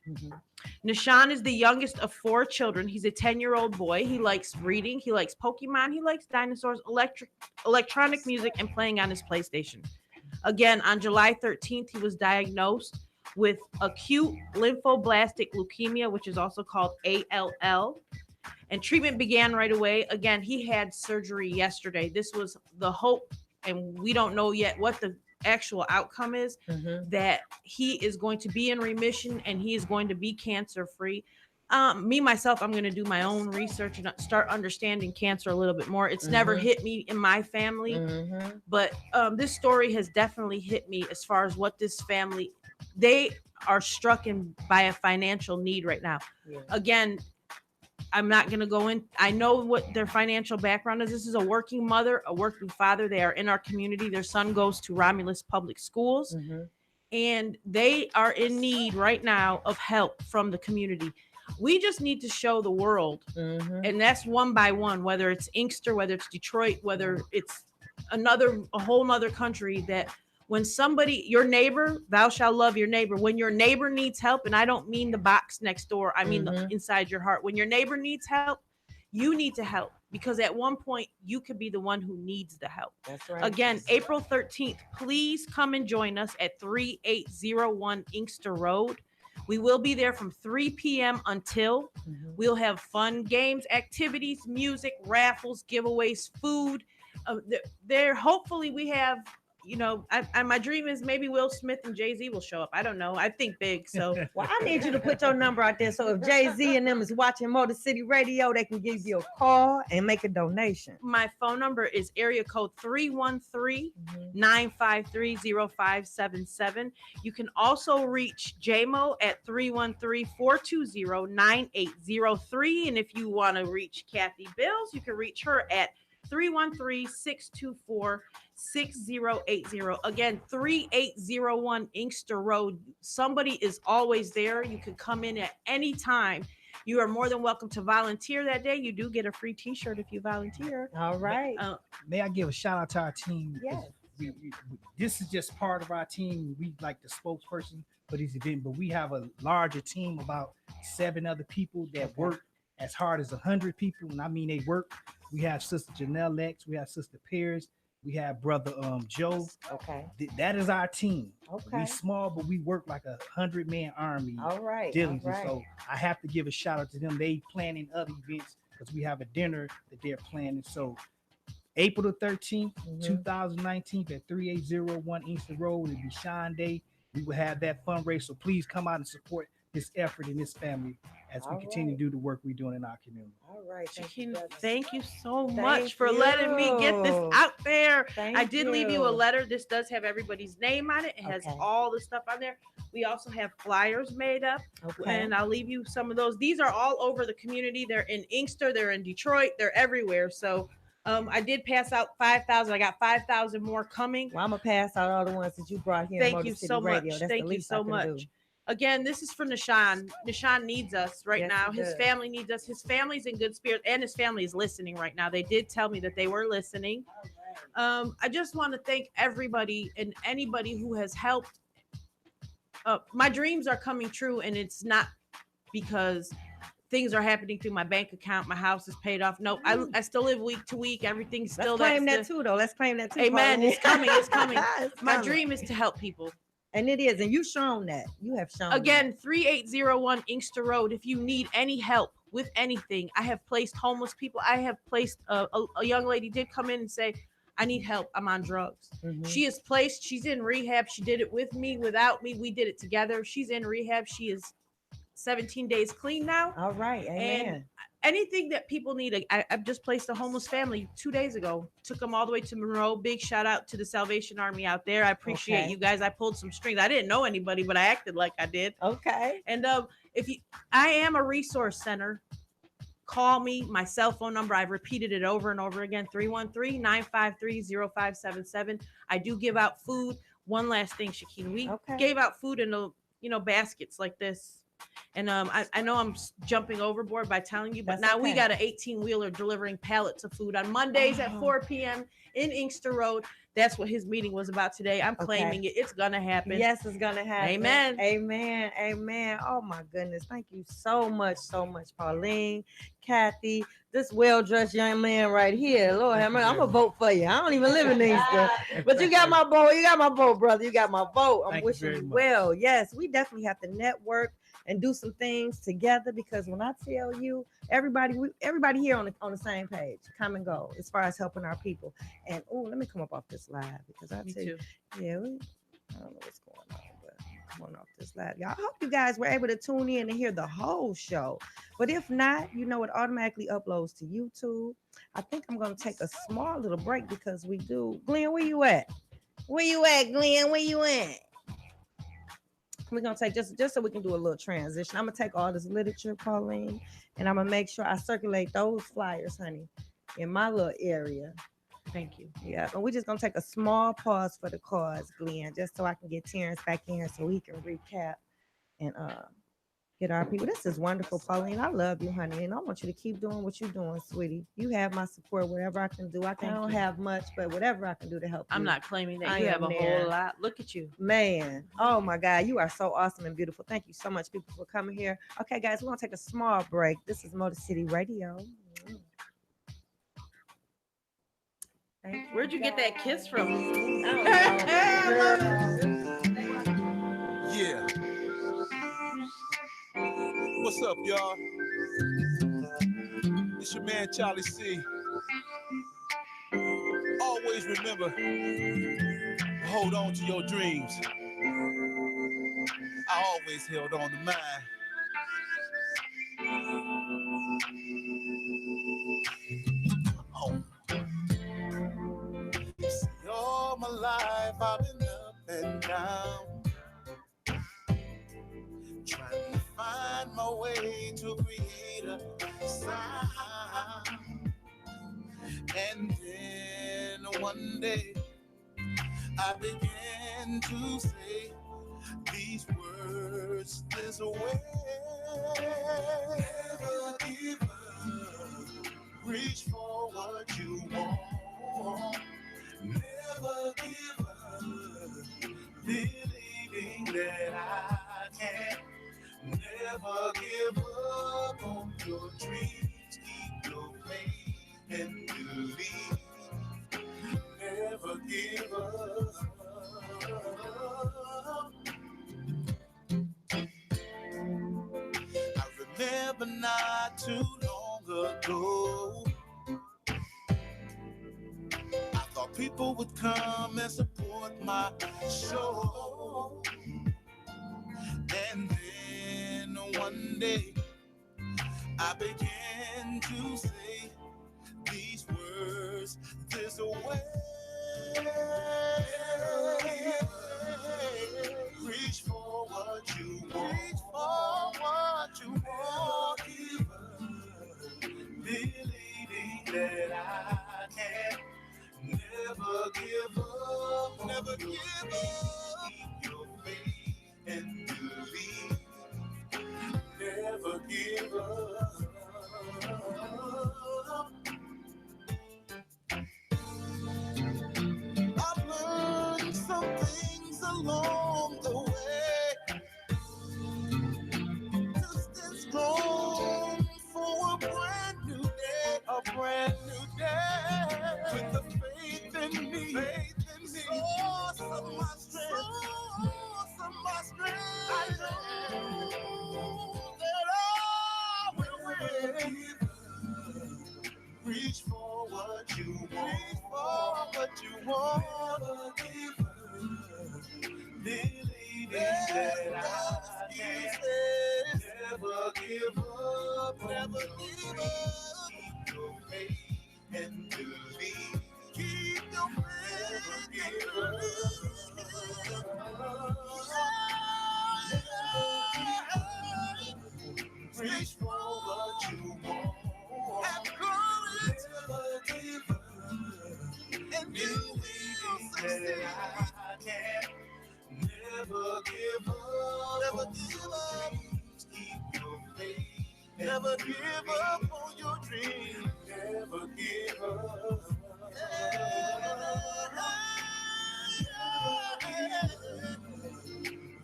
Nishan is the youngest of 4 children. He's a 10-year-old boy. He likes reading. He likes Pokemon. He likes dinosaurs, electronic music, and playing on his PlayStation. Again, on July 13th, he was diagnosed with acute lymphoblastic leukemia, which is also called ALL. And treatment began right away. Again, he had surgery yesterday. This was the hope, and we don't know yet what the actual outcome is, that he is going to be in remission and he is going to be cancer free. Myself, I'm going to do my own research and start understanding cancer a little bit more. It's never hit me in my family, but this story has definitely hit me as far as what this family, they are struck by a financial need right now. Again, I'm not going to go in. I know what their financial background is. This is a working mother, a working father. They are in our community. Their son goes to Romulus Public Schools, and they are in need right now of help from the community. We just need to show the world, and that's one by one, whether it's Inkster, whether it's Detroit, whether it's a whole nother country, that when somebody, your neighbor, thou shalt love your neighbor. When your neighbor needs help, and I don't mean the box next door, I mean the inside your heart. When your neighbor needs help, you need to help, because at one point you could be the one who needs the help. That's right. Again, April 13th, please come and join us at 3801 Inkster Road. We will be there from 3 p.m. until. We'll have fun games, activities, music, raffles, giveaways, food. There, hopefully we have, my dream is maybe Will Smith and Jay-Z will show up. I don't know. I think big. So, well, I need you to put your number out there. So if Jay-Z and them is watching Motor City Radio, they can give you a call and make a donation. My phone number is area code 313-953-0577. You can also reach JMO at 313-420-9803. And if you want to reach Kathy Bills, you can reach her at 313-624-6080. Again, 3801 Inkster Road. Somebody is always there. You can come in at any time. You are more than welcome to volunteer that day. You do get a free t-shirt if you volunteer. All right. May I give a shout out to our team? Yes. This is just part of our team. We like the spokesperson for this event, but we have a larger team, about 7 other people that work as hard as 100 people. And I mean, they work. We have Sister Janelle Lex, we have Sister Pierce, we have Brother Joe. Okay. That is our team. Okay. We small, but we work like 100-man army. All right. Diligently. All right. So I have to give a shout out to them. They planning other events because we have a dinner that they're planning. So April the 13th, 2019 at 3801 Inkster Road, it'll be Shine Day. We will have that fundraiser. So please come out and support this effort in this family as we continue to do the work we're doing in our community. All right. Thank you so Thank much for letting me get this you. out there. Thank I did leave you a you. letter. This does have everybody's name on it. It has Okay. all the stuff on there. We also have flyers made up, Okay. and I'll leave you some of those. These are all over the community. They're in Inkster, they're in Detroit, they're everywhere. So I did pass out 5,000. I got 5,000 more coming. Well, I'm gonna pass out all the ones that you brought here. Thank on you Motor City so Radio. much. That's Thank the you least I so can much. do. Again, this is for Nishan. Nishan needs us right Yes, now. he His does. family needs us. His family's in good spirits, and his family is listening right now. They did tell me that they were listening. I just want to thank everybody and anybody who has helped. My dreams are coming true, and it's not because things are happening through my bank account. My house is paid off. No, I still live week to week. Everything's still Let's claim that too, though. Let's claim that too. Amen. Polleen. It's coming. It's coming. It's My coming. dream is to help people. And it is, and you've shown that. You have shown Again, 3801 Inkster Road. If you need any help with anything, I have placed homeless people. I have placed a young lady did come in and say, I need help. I'm on drugs. Mhm. She is placed. She's in rehab. She did it with me, without me. We did it together. She's in rehab. She is 17 days clean now. All right. Amen. And anything that people need, I've just placed a homeless family 2 days ago. Took them all the way to Monroe. Big shout out to the Salvation Army out there. I appreciate Okay. you guys. I pulled some strings. I didn't know anybody, but I acted like I did. Okay. And I am a resource center. Call me. My cell phone number, I've repeated it over and over again, 313-953-0577. I do give out food. One last thing, Shakina, we gave out food in baskets like this. And I know I'm jumping overboard by telling you, but That's now we okay. got an 18-wheeler delivering pallets of food on Mondays at 4 p.m. in Inkster Road. That's what his meeting was about today. I'm claiming it. It's gonna happen. Yes, it's gonna happen. Amen. Amen. Amen. Oh my goodness. Thank you so much, Polleen, Kathy, this well-dressed young man right here. Lord have mercy. I'm gonna vote for you. I don't even live in Inkster. But you got my vote. You got my vote, brother. You got my vote. I'm Thank you wishing very you much. well. Yes, we definitely have to network and do some things together, because when I tell you, everybody here on the same page, come and go as far as helping our people. And let me come up off this live, because I Me tell you, too. yeah, I don't know what's going on, but I'm on off this live. Y'all, I hope you guys were able to tune in and hear the whole show. But if not, it automatically uploads to YouTube. I think I'm gonna take a small little break, because we do. Glenn, where you at? Where you at, Glenn? Where you at? We're gonna take just so we can do a little transition. I'm gonna take all this literature, Polleen, and I'm gonna make sure I circulate those flyers, honey, in my little area. Thank you. Yeah, and we're just gonna take a small pause for the cause, Glenn, just so I can get Terence back in here so he can recap and get our people. This is wonderful, Polleen. I love you, honey, and I want you to keep doing what you're doing, sweetie. You have my support, whatever I can do. I don't have much, but whatever I can do to help you. I'm not claiming that I you have am a there. whole lot. Look at you. Man, oh my God, you are so awesome and beautiful. Thank you so much, people, for coming here. Okay, guys, we're gonna take a small break. This is Motor City Radio. Where'd you get that kiss from? Yeah. What's up, y'all? It's your man, Charlie C. Always remember to hold on to your dreams. I always held on to mine. Oh. See, all my life I've been up and down, trying to find my way to create a sound. And then one day I began to say these words this way: never give up, reach for what you want, never give up, believing that I can. Never give up on your dreams, keep your faith and believe. Never give up. I remember not too long ago, I thought people would come and support my show. And then one day I began to say these words this way. Reach for what you want. Reach for what you want. Believing that I can never give up. Never give up. Keep your faith and believe. Never give up. I've learned some things along the way to stand strong for a brand new day. A brand new day. With the faith in me. Faith in me. Source of my strength. Source of my strength. I know that I will win. Reach for what you want. Reach for what you want. Believing that I can never give up. Never give up. Keep your faith and believe. Keep your faith and believe. Reach for what you want. Have courage. Never give up. And you will succeed. I can never give up. Never give up. Keep your faith. Never give up on your dream. Never give up.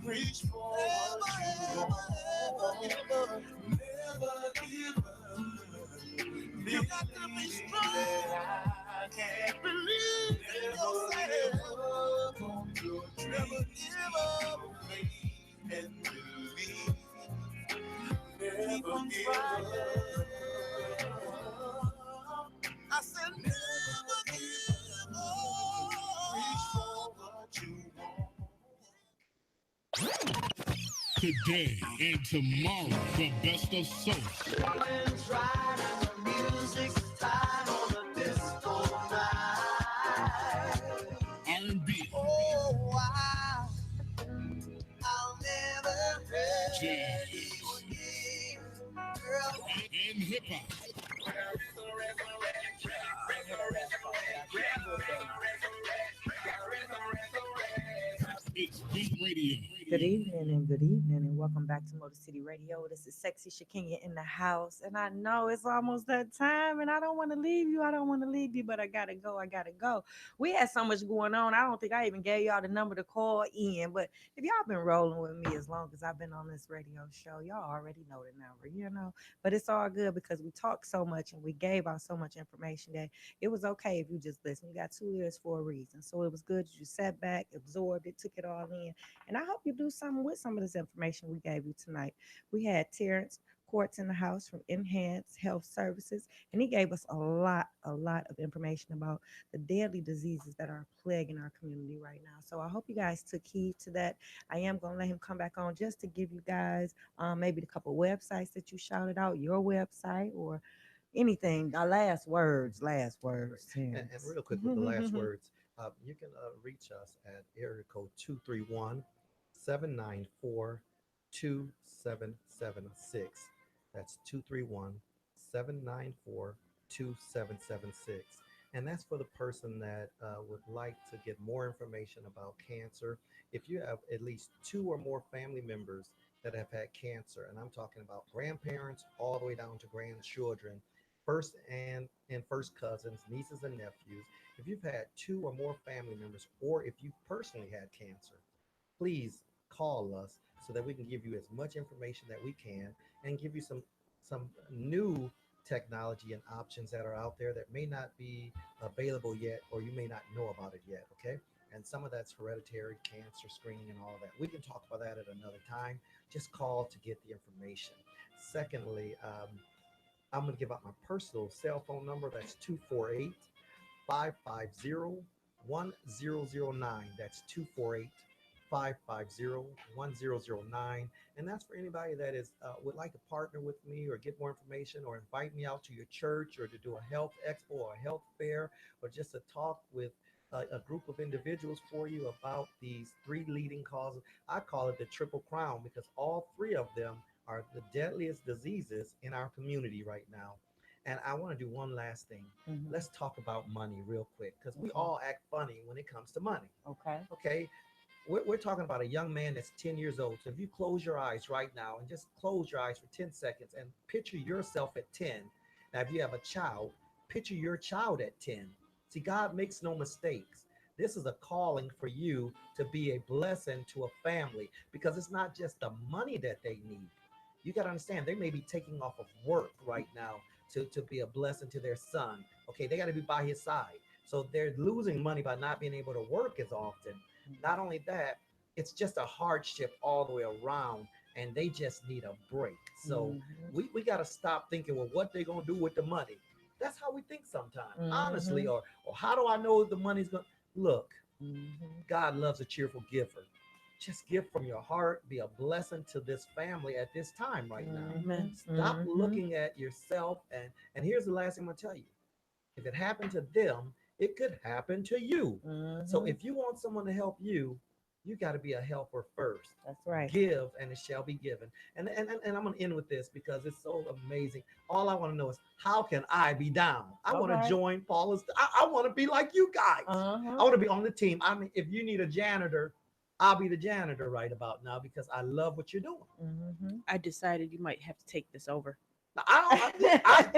Reach for what you want. Never give up. You got to be strong. I can't believe in yourself. Never give up. And believe. Never give up. I said never give up. Reach for what you want. Today and tomorrow, the best of soul. R&B. Oh, I'll never Gest. And hip hop. It's Beat Radio. Good evening, and welcome back to Motor City Radio. This is Sexy Shakinya in the house, and I know it's almost that time, and I don't want to leave you. But I gotta go. We had so much going on. I don't think I even gave y'all the number to call in, but if y'all been rolling with me as long as I've been on this radio show, y'all already know the number. But it's all good because we talked so much and we gave out so much information that it was okay if you just listened. You got 2 ears for a reason, so it was good that you sat back, absorbed it, took it all in. And I hope you do something with some of this information we gave you tonight. We had Terence Quartz in the house from Enhanced Health Services, and he gave us a lot of information about the deadly diseases that are plaguing our community right now. So I hope you guys took heed to that. I am going to let him come back on just to give you guys maybe a couple websites that you shouted out, your website or anything. Last words, Terence. And real quick with the last words, you can reach us at area code 231-794-2776. That's 231-794-2776. And that's for the person that would like to get more information about cancer. If you have at least 2 or more family members that have had cancer, and I'm talking about grandparents all the way down to grandchildren, first cousins, nieces and nephews. If you've had 2 or more family members, or if you personally had cancer, please call us so that we can give you as much information that we can and give you some new technology and options that are out there that may not be available yet, or you may not know about it yet. Okay. And some of that's hereditary cancer screening and all of that. We can talk about that at another time. Just call to get the information. Secondly, I'm going to give out my personal cell phone number. That's 248-550-1009. That's 248 550-1009. And that's for anybody that is would like to partner with me or get more information or invite me out to your church or to do a health expo or a health fair or just to talk with a group of individuals for you about these three leading causes. I call it the triple crown because all three of them are the deadliest diseases in our community right now. And I want to do one last thing. Mhm. Let's talk about money real quick because we Okay. all act funny when it comes to money. Okay. Okay. We're talking about a young man that's 10 years old. So if you close your eyes right now and just close your eyes for 10 seconds and picture yourself at 10. Now, if you have a child, picture your child at 10. See, God makes no mistakes. This is a calling for you to be a blessing to a family because it's not just the money that they need. You got to understand, they may be taking off of work right now to be a blessing to their son. Okay, they got to be by his side. So they're losing money by not being able to work as often. Not only that, it's just a hardship all the way around, and they just need a break. So we got to stop thinking, well, what they going to do with the money? That's how we think sometimes, honestly. Or how do I know the money's going to look? God loves a cheerful giver. Just give from your heart, be a blessing to this family at this time right now. Amen. Stop looking at yourself. And here's the last thing I'm going to tell you. If it happened to them, it could happen to you. So if you want someone to help you, you got to be a helper first. That's right. Give and it shall be given. And I'm going to end with this because it's so amazing. All I want to know is how can I be down? I want to join Paula's. I want to be like you guys. I want to be on the team. I mean, if you need a janitor, I'll be the janitor right about now because I love what you're doing. I decided you might have to take this over. You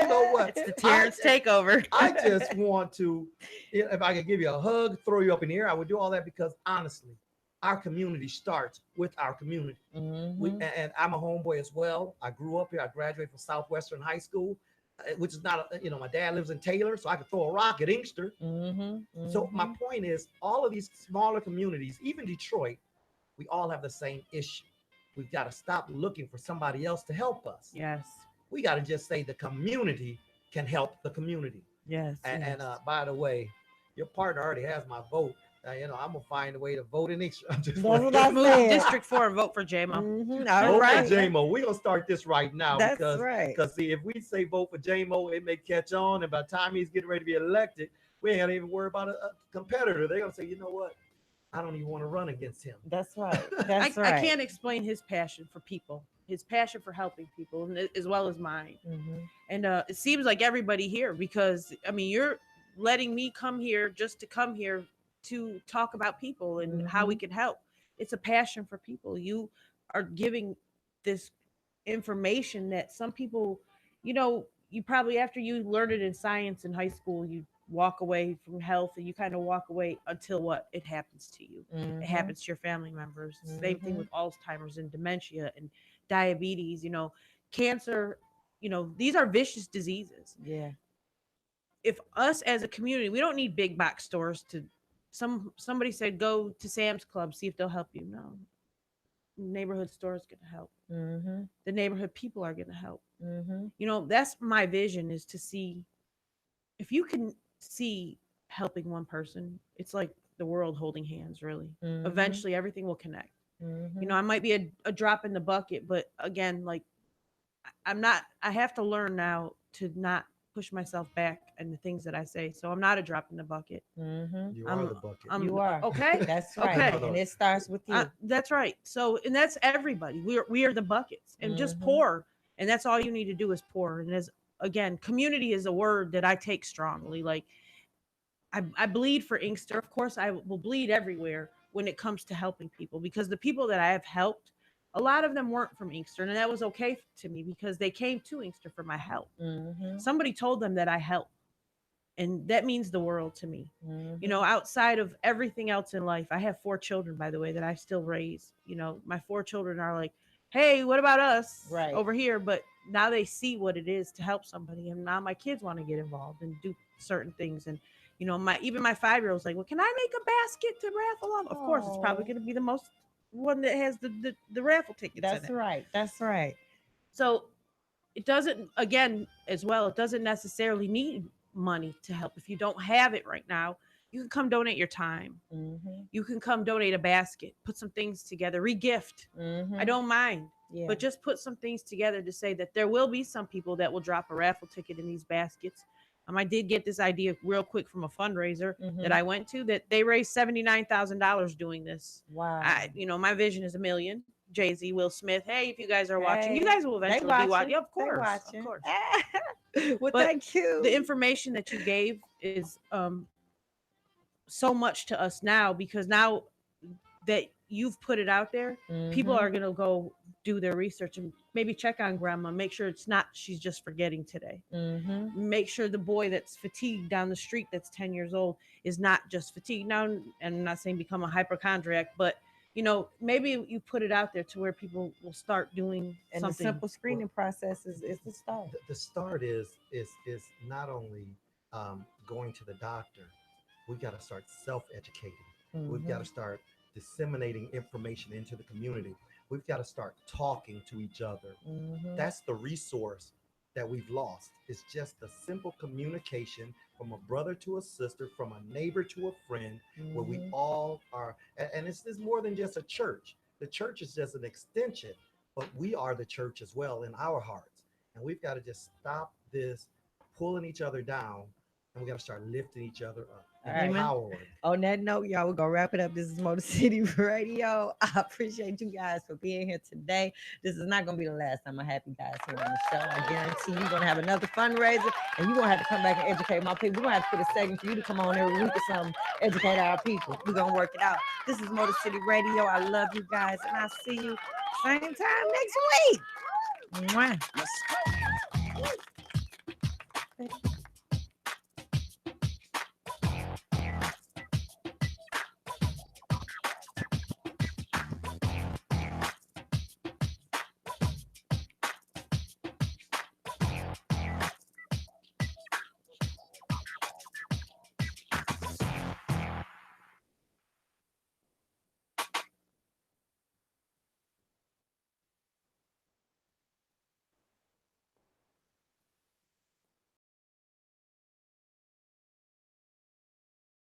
know what? It's the Terence takeover. I just want to, if I could give you a hug, throw you up in the air, I would do all that because honestly, our community starts with our community. And I'm a homeboy as well. I grew up here. I graduated from Southwestern High School, which is not, my dad lives in Taylor, so I could throw a rock at Inkster. So my point is, all of these smaller communities, even Detroit, we all have the same issue. We've got to stop looking for somebody else to help us. Yes. We got to just say the community can help the community. Yes. And by the way, your partner already has my vote. I'm gonna find a way to vote in Inkster. That's what I Move said. District 4 and vote for JMO. All Vote right. for JMO. We're gonna start this right now. That's because, right. Because see, if we say vote for JMO, it may catch on, and by the time he's getting ready to be elected, we ain't gonna even worry about a competitor. They're gonna say, you know what? I don't even want to run against him. That's right. That's right. I can't explain his passion for people, his passion for helping people, as well as mine. And it seems like everybody here, because I mean, you're letting me come here just to come here to talk about people and how we can help. It's a passion for people. You are giving this information that some people, you probably, after you learned it in science in high school, you walk away from health and you kind of walk away until what? It happens to you. It happens to your family members. Same thing with Alzheimer's and dementia and diabetes, cancer, these are vicious diseases. Yeah. If us as a community, we don't need big box stores to somebody said go to Sam's Club, see if they'll help you. No. Neighborhood store is going to help. The neighborhood people are going to help. That's my vision, is to see if you can see helping one person, it's like the world holding hands, really. Eventually everything will connect. I might be a drop in the bucket, but again, like I have to learn now to not push myself back and the things that I say. So I'm not a drop in the bucket. You are the bucket. You are. Okay. That's right. Okay. And it starts with you. That's right. So, and that's everybody. We are the buckets, and just pour. And that's all you need to do is pour. And as again, community is a word that I take strongly. Like I bleed for Inkster. Of course, I will bleed everywhere when it comes to helping people, because the people that I have helped, a lot of them weren't from Inkster, and that was okay to me because they came to Inkster for my help. Somebody told them that I help, and that means the world to me. Outside of everything else in life, I have 4 children, by the way, that I still raise. My 4 children are like, hey, what about us over here? But now they see what it is to help somebody, and now my kids want to get involved and do certain things. And even my 5-year-old's like, well, can I make a basket to raffle off? Of course, it's probably going to be the most one that has the raffle tickets. That's right. That's right. So it doesn't, again, as well, it doesn't necessarily need money to help. If you don't have it right now, You can come donate your time. Mm-hmm. You can come donate a basket, put some things together, regift. Mm-hmm. I don't mind. Yeah. But just put some things together to say that there will be some people that will drop a raffle ticket in these baskets. I did get this idea real quick from a fundraiser that I went to, that they raised $79,000 doing this. Wow. My vision is $1 million. Jay-Z, Will Smith. Hey, if you guys are watching, you Hey, guys will they eventually be watching. watching. Yeah, of They course. watching. Of course. Well, But thank you. The information that you gave is so much to us now, because now that you've put it out there, people are going to go do their research and maybe check on grandma, make sure she's just forgetting today. Make sure the boy that's fatigued down the street that's 10 years old is not just fatigued. Now, and I'm not saying become a hypochondriac, but maybe you put it out there to where people will start doing And something. the simple screening process is the start. The start is not only going to the doctor. We've got to start self-educating. We've got to start disseminating information into the community. We've got to start talking to each other. That's the resource that we've lost. It's just a simple communication from a brother to a sister, from a neighbor to a friend, where we all are. And it's more than just a church. The church is just an extension, but we are the church as well in our hearts. And we've got to just stop this pulling each other down, and we got to start lifting each other up. Empowering. On that note, y'all, we're gonna wrap it up. This is Motor City Radio. I appreciate you guys for being here today. This is not gonna be the last time I have you guys here on the show. I guarantee you're gonna have another fundraiser, and you're gonna have to come back and educate my people. We're gonna have to put a segment for you to come on every week or something, educate our people. We're gonna work it out. This is Motor City Radio. I love you guys, and I'll see you same time next week. Mwah. Let's go.